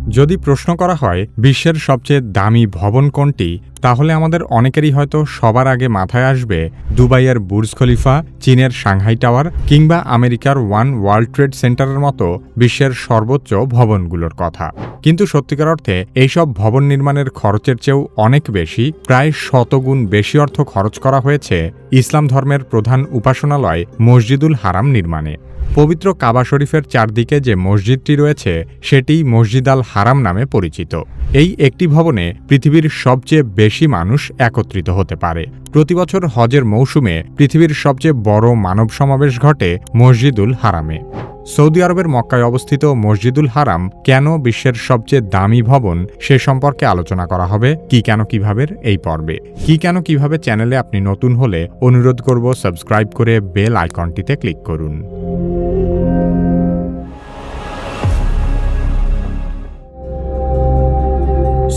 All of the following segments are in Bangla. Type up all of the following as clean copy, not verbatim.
যদি প্রশ্ন করা হয় বিশ্বের সবচেয়ে দামি ভবন কোনটি, তাহলে আমাদের অনেকেরই হয়তো সবার আগে মাথায় আসবে দুবাইয়ের বুর্জ খলিফা, চীনের সাংহাই টাওয়ার কিংবা আমেরিকার ওয়ান ওয়ার্ল্ড ট্রেড সেন্টারের মতো বিশ্বের সর্বোচ্চ ভবনগুলোর কথা। কিন্তু সত্যিকার অর্থে এইসব ভবন নির্মাণের খরচের চেয়েও অনেক বেশি, প্রায় শতগুণ বেশি অর্থ খরচ করা হয়েছে ইসলাম ধর্মের প্রধান উপাসনালয় মসজিদুল হারাম নির্মাণে। পবিত্র কাবা শরীফের চারদিকে যে মসজিদটি রয়েছে সেটি মসজিদ আল হারাম নামে পরিচিত। এই একটি ভবনে পৃথিবীর সবচেয়ে বেশি মানুষ একত্রিত হতে পারে। প্রতিবছর হজের মৌসুমে পৃথিবীর সবচেয়ে বড় মানব সমাবেশ ঘটে মসজিদুল হারামে। সৌদি আরবের মক্কায় অবস্থিত মসজিদুল হারাম কেন বিশ্বের সবচেয়ে দামি ভবন সে সম্পর্কে আলোচনা করা হবে কি কেন কিভাবে এই পর্বে। কি কেন কিভাবে চ্যানেলে আপনি নতুন হলে অনুরোধ করব সাবস্ক্রাইব করে বেল আইকনটিতে ক্লিক করুন।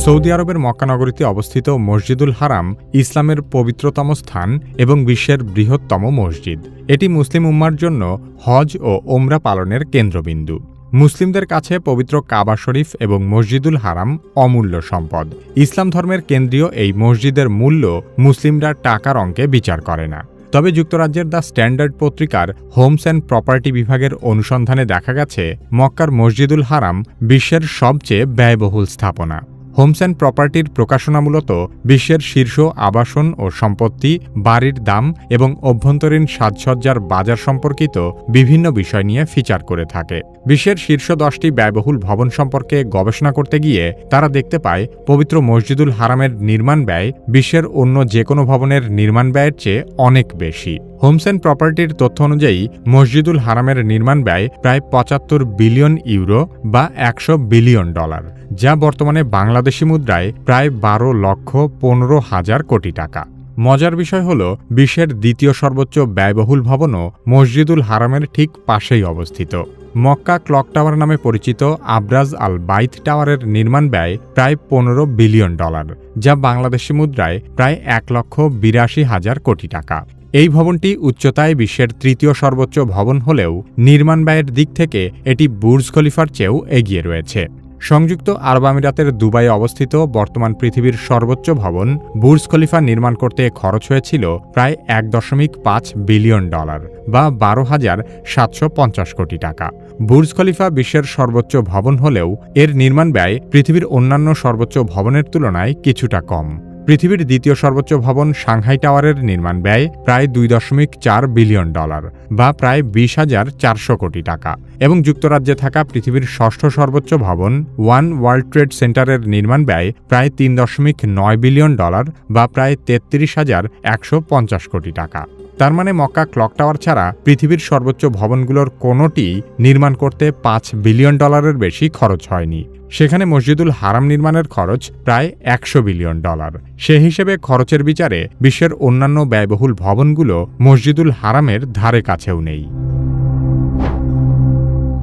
সৌদি আরবের মক্কা নগরীতে অবস্থিত মসজিদুল হারাম ইসলামের পবিত্রতম স্থান এবং বিশ্বের বৃহত্তম মসজিদ। এটি মুসলিম উম্মার জন্য হজ ও ওমরা পালনের কেন্দ্রবিন্দু। মুসলিমদের কাছে পবিত্র কাবা শরীফ এবং মসজিদুল হারাম অমূল্য সম্পদ। ইসলাম ধর্মের কেন্দ্রীয় এই মসজিদের মূল্য মুসলিমরা টাকার অঙ্কে বিচার করে না। তবে যুক্তরাজ্যের দ্য স্ট্যান্ডার্ড পত্রিকার হোমস অ্যান্ড প্রপার্টি বিভাগের অনুসন্ধানে দেখা গেছে মক্কার মসজিদুল হারাম বিশ্বের সবচেয়ে ব্যয়বহুল স্থাপনা। হোমস অ্যান্ড প্রপার্টির প্রকাশনা মূলত বিশ্বের শীর্ষ আবাসন ও সম্পত্তি, বাড়ির দাম এবং অভ্যন্তরীণ সাজসজ্জার বাজার সম্পর্কিত বিভিন্ন বিষয় নিয়ে ফিচার করে থাকে। বিশ্বের শীর্ষ 10টি ব্যয়বহুল ভবন সম্পর্কে গবেষণা করতে গিয়ে তারা দেখতে পায় পবিত্র মসজিদুল হারামের নির্মাণ ব্যয় বিশ্বের অন্য যে কোনো ভবনের নির্মাণ ব্যয়ের চেয়ে অনেক বেশি। হোমস অ্যান্ড প্রপার্টির তথ্য অনুযায়ী মসজিদুল হারামের নির্মাণ ব্যয় প্রায় 75 বিলিয়ন ইউরো বা $100 বিলিয়ন, যা বর্তমানে বাংলাদেশি মুদ্রায় প্রায় 12,15,000 কোটি টাকা। মজার বিষয় হল বিশ্বের দ্বিতীয় সর্বোচ্চ ব্যয়বহুল ভবনও মসজিদুল হারামের ঠিক পাশেই অবস্থিত। মক্কা ক্লক টাওয়ার নামে পরিচিত আবরাজ আল বাইত টাওয়ারের নির্মাণ ব্যয় প্রায় $15 বিলিয়ন, যা বাংলাদেশি মুদ্রায় প্রায় 1,82,000 কোটি টাকা। এই ভবনটি উচ্চতায় বিশ্বের তৃতীয় সর্বোচ্চ ভবন হলেও নির্মাণ ব্যয়ের দিক থেকে এটি বুর্জ খলিফার চেয়েও এগিয়ে রয়েছে। সংযুক্ত আরব আমিরাতের দুবাইয়ে অবস্থিত বর্তমান পৃথিবীর সর্বোচ্চ ভবন বুর্জ খলিফা নির্মাণ করতে খরচ হয়েছিল প্রায় $1.5 বিলিয়ন বা 12,750 কোটি টাকা। বুর্জ খলিফা বিশ্বের সর্বোচ্চ ভবন হলেও এর নির্মাণ ব্যয় পৃথিবীর অন্যান্য সর্বোচ্চ ভবনের তুলনায় কিছুটা কম। পৃথিবীর দ্বিতীয় সর্বোচ্চ ভবন সাংহাই টাওয়ারের নির্মাণ ব্যয় প্রায় $2.4 বিলিয়ন বা প্রায় 20,400 কোটি টাকা এবং যুক্তরাজ্যে থাকা পৃথিবীর ষষ্ঠ সর্বোচ্চ ভবন ওয়ান ওয়ার্ল্ড ট্রেড সেন্টারের নির্মাণ ব্যয় প্রায় $3.9 বিলিয়ন বা প্রায় 33,150 কোটি টাকা। তার মানে মক্কা ক্লক টাওয়ার ছাড়া পৃথিবীর সর্বোচ্চ ভবনগুলোর কোনোটি নির্মাণ করতে $5 বিলিয়ন বেশি খরচ হয়নি। সেখানে মসজিদুল হারাম নির্মাণের খরচ প্রায় $100 বিলিয়ন। সে হিসেবে খরচের বিচারে বিশ্বের অন্যান্য ব্যয়বহুল ভবনগুলো মসজিদুল হারামের ধারে কাছেও নেই।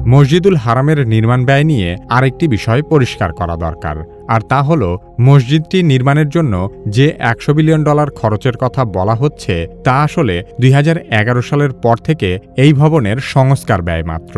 মসজিদুল হারামের নির্মাণ ব্যয় নিয়ে আরেকটি বিষয় পরিষ্কার করা দরকার, আর তা হল মসজিদটি নির্মাণের জন্য যে $100 বিলিয়ন খরচের কথা বলা হচ্ছে তা আসলে 2011 সালের পর থেকে এই ভবনের সংস্কার ব্যয় মাত্র।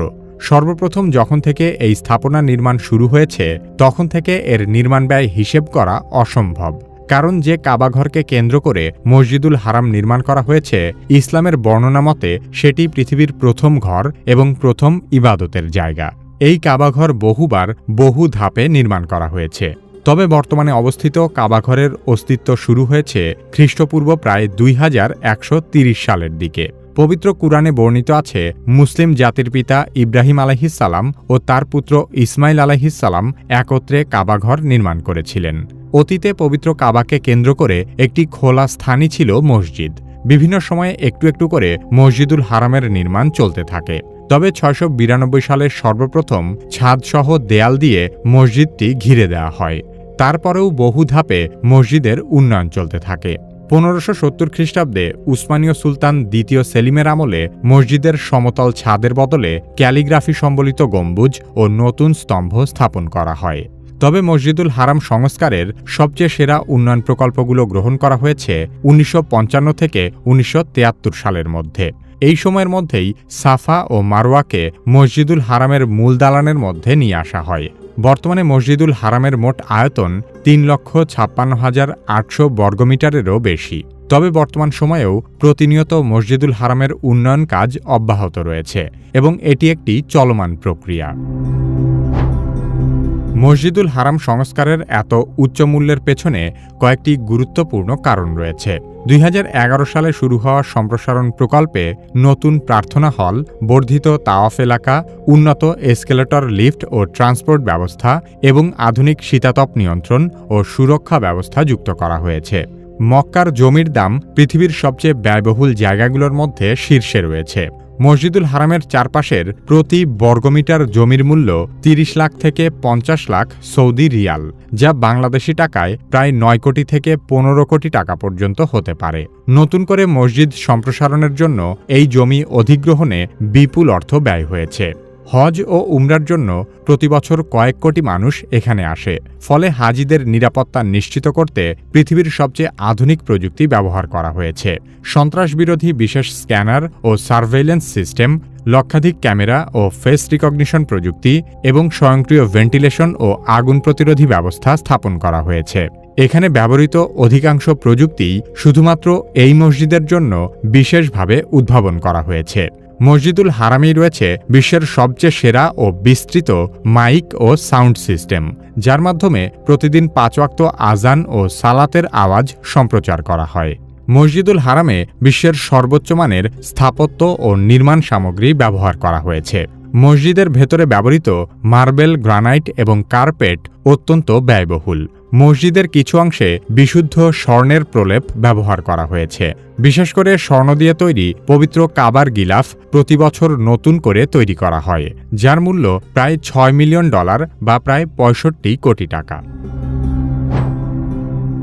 সর্বপ্রথম যখন থেকে এই স্থাপনা নির্মাণ শুরু হয়েছে তখন থেকে এর নির্মাণ ব্যয় হিসেব করা অসম্ভব। কারণ যে কাবাঘরকে কেন্দ্র করে মসজিদুল হারাম নির্মাণ করা হয়েছে ইসলামের বর্ণনা মতে সেটি পৃথিবীর প্রথম ঘর এবং প্রথম ইবাদতের জায়গা। এই কাবাঘর বহুবার বহু ধাপে নির্মাণ করা হয়েছে। তবে বর্তমানে অবস্থিত কাবাঘরের অস্তিত্ব শুরু হয়েছে খ্রিস্টপূর্ব প্রায় 2130 সালের দিকে। পবিত্র কুরআনে বর্ণিত আছে মুসলিম জাতির পিতা ইব্রাহিম আলাইহিসসালাম ও তার পুত্র ইসমাইল আলাইহিসসালাম একত্রে কাবাঘর নির্মাণ করেছিলেন। অতীতে পবিত্র কাবাকে কেন্দ্র করে একটি খোলা স্থানই ছিল মসজিদ। বিভিন্ন সময়ে একটু একটু করে মসজিদুল হারামের নির্মাণ চলতে থাকে। তবে 692 সালে সর্বপ্রথম ছাদসহ দেয়াল দিয়ে মসজিদটি ঘিরে দেওয়া হয়। তারপরেও বহু ধাপে মসজিদের উন্নয়ন চলতে থাকে। 1570 খ্রিস্টাব্দে উসমানীয় সুলতান দ্বিতীয় সেলিমের আমলে মসজিদের সমতল ছাদের বদলে ক্যালিগ্রাফি সম্বলিত গম্বুজ ও নতুন স্তম্ভ স্থাপন করা হয়। তবে মসজিদুল হারাম সংস্কারের সবচেয়ে সেরা উন্নয়ন প্রকল্পগুলো গ্রহণ করা হয়েছে 1955 থেকে 1973 সালের মধ্যে। এই সময়ের মধ্যেই সাফা ও মারওয়াকে মসজিদুল হারামের মূল দালানের মধ্যে নিয়ে আসা হয়। বর্তমানে মসজিদুল হারামের মোট আয়তন 3,56,800 বর্গমিটারেরও বেশি। তবে বর্তমান সময়েও প্রতিনিয়ত মসজিদুল হারামের উন্নয়ন কাজ অব্যাহত রয়েছে এবং এটি একটি চলমান প্রক্রিয়া। মসজিদুল হারাম সংস্কারের এত উচ্চ মূল্যের পেছনে কয়েকটি গুরুত্বপূর্ণ কারণ রয়েছে। 2011 সালে শুরু হওয়া সম্প্রসারণ প্রকল্পে নতুন প্রার্থনা হল, বর্ধিত তাওয়াফ এলাকা, উন্নত এসকেলেটর লিফট ও ট্রান্সপোর্ট ব্যবস্থা এবং আধুনিক শীতাতপ নিয়ন্ত্রণ ও সুরক্ষা ব্যবস্থা যুক্ত করা হয়েছে। মক্কার জমির দাম পৃথিবীর সবচেয়ে ব্যয়বহুল জায়গাগুলোর মধ্যে শীর্ষে রয়েছে। মসজিদুল হারামের চারপাশের প্রতি বর্গমিটার জমির মূল্য 30 লাখ থেকে 50 লাখ সৌদি রিয়াল, যা বাংলাদেশি টাকায় প্রায় 9 কোটি থেকে 15 কোটি টাকা পর্যন্ত হতে পারে। নতুন করে মসজিদ সম্প্রসারণের জন্য এই জমি অধিগ্রহণে বিপুল অর্থ ব্যয় হয়েছে। হজ ও উমরার জন্য প্রতিবছর কয়েক কোটি মানুষ এখানে আসে, ফলে হাজিদের নিরাপত্তা নিশ্চিত করতে পৃথিবীর সবচেয়ে আধুনিক প্রযুক্তি ব্যবহার করা হয়েছে। সন্ত্রাসবিরোধী বিশেষ স্ক্যানার ও সার্ভেইলেন্স সিস্টেম, লক্ষাধিক ক্যামেরা ও ফেস রিকগনিশন প্রযুক্তি এবং স্বয়ংক্রিয় ভেন্টিলেশন ও আগুন প্রতিরোধী ব্যবস্থা স্থাপন করা হয়েছে। এখানে ব্যবহৃত অধিকাংশ প্রযুক্তি শুধুমাত্র এই মসজিদের জন্য বিশেষভাবে উদ্ভাবন করা হয়েছে। মসজিদুল হারামেই রয়েছে বিশ্বের সবচেয়ে সেরা ও বিস্তৃত মাইক ও সাউন্ড সিস্টেম, যার মাধ্যমে প্রতিদিন 5 ওয়াক্ত আজান ও সালাতের আওয়াজ সম্প্রচার করা হয়। মসজিদুল হারামে বিশ্বের সর্বোচ্চ মানের স্থাপত্য ও নির্মাণ সামগ্রী ব্যবহার করা হয়েছে। মসজিদের ভেতরে ব্যবহৃত মার্বেল, গ্রানাইট এবং কার্পেট অত্যন্ত ব্যয়বহুল। মসজিদের কিছু অংশে বিশুদ্ধ স্বর্ণের প্রলেপ ব্যবহার করা হয়েছে। বিশেষ করে স্বর্ণ দিয়ে তৈরি পবিত্র কাবার গিলাফ প্রতি বছর নতুন করে তৈরি করা হয়, যার মূল্য প্রায় $6 মিলিয়ন বা প্রায় 65 কোটি টাকা।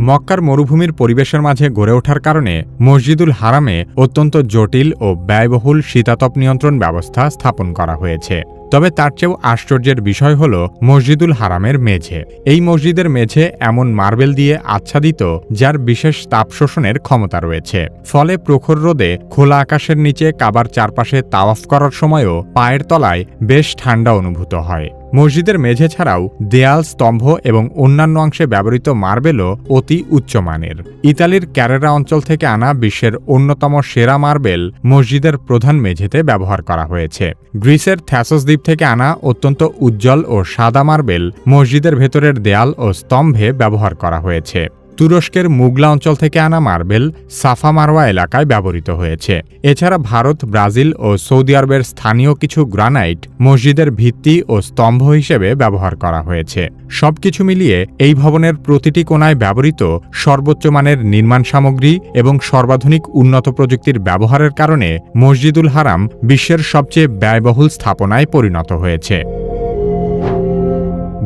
মক্কার মরুভূমির পরিবেশের মাঝে গড়ে ওঠার কারণে মসজিদুল হারামে অত্যন্ত জটিল ও ব্যয়বহুল শীতাতপ নিয়ন্ত্রণ ব্যবস্থা স্থাপন করা হয়েছে। তবে তার চেয়েও আশ্চর্যের বিষয় হল মসজিদুল হারামের মেঝে। এই মসজিদের মেঝে এমন মার্বেল দিয়ে আচ্ছাদিত যার বিশেষ তাপ শোষণের ক্ষমতা রয়েছে, ফলে প্রখর রোদে খোলা আকাশের নিচে কাবার চারপাশে তাওয়াফ করার সময়ও পায়ের তলায় বেশ ঠান্ডা অনুভূত হয়। মসজিদের মেঝে ছাড়াও দেয়াল, স্তম্ভ এবং অন্যান্য অংশে ব্যবহৃত মার্বেলও অতি উচ্চমানের। ইতালির ক্যারেরা অঞ্চল থেকে আনা বিশ্বের অন্যতম সেরা মার্বেল মসজিদের প্রধান মেঝেতে ব্যবহার করা হয়েছে। গ্রিসের থ্যাসোস দ্বীপ থেকে আনা অত্যন্ত উজ্জ্বল ও সাদা মার্বেল মসজিদের ভেতরের দেয়াল ও স্তম্ভে ব্যবহার করা হয়েছে। তুরস্কের মুগলা অঞ্চল থেকে আনা মার্বেল সাফা মারওয়া এলাকায় ব্যবহৃত হয়েছে। এছাড়া ভারত, ব্রাজিল ও সৌদি আরবের স্থানীয় কিছু গ্রানাইট মসজিদের ভিত্তি ও স্তম্ভ হিসেবে ব্যবহার করা হয়েছে। সবকিছু মিলিয়ে এই ভবনের প্রতিটি কোণায় ব্যবহৃত সর্বোচ্চ মানের নির্মাণ সামগ্রী এবং সর্বাধুনিক উন্নত প্রযুক্তির ব্যবহারের কারণে মসজিদুল হারাম বিশ্বের সবচেয়ে ব্যয়বহুল স্থাপনায় পরিণত হয়েছে।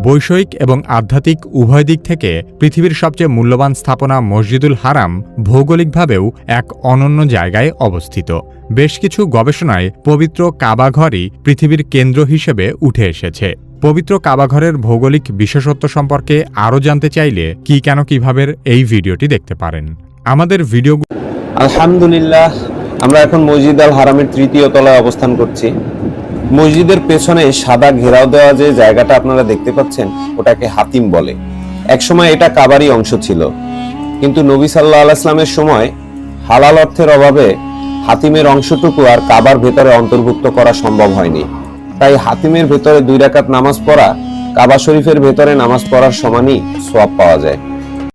বৈষয়িক এবং আধ্যাত্মিক উভয় দিক থেকে পৃথিবীর সবচেয়ে মূল্যবান স্থাপনা মসজিদুল হারাম ভৌগোলিকভাবেও এক অনন্য জায়গায় অবস্থিত। বেশ কিছু গবেষণায় পবিত্র কাবাঘরই পৃথিবীর কেন্দ্র হিসেবে উঠে এসেছে। পবিত্র কাবাঘরের ভৌগোলিক বিশেষত্ব সম্পর্কে আরও জানতে চাইলে কি কেন কিভাবে এই ভিডিওটি দেখতে পারেন। আমাদের ভিডিও আলহামদুলিল্লাহ, আমরা এখন মসজিদ আল হারামের 3য় তলায় অবস্থান করছি। মসজিদের পেছনে সাদা ঘেরাও দেওয়া যে জায়গাটা আপনারা দেখতে পাচ্ছেন, ওটাকে হাতিম বলে। একসময় এটা কাবারই অংশ ছিল, কিন্তু নবী সাল্লাল্লাহু আলাইহি ওয়াসাল্লামের সময় হালাল অর্থের অভাবে হাতিমের অংশটুকু আর কাবার ভেতরে অন্তর্ভুক্ত করা সম্ভব হয়নি। তাই হাতিমের ভেতরে 2 রাকাত নামাজ পড়া কাবা শরীফের ভেতরে নামাজ পড়ার সমানই সওয়াব পাওয়া যায়।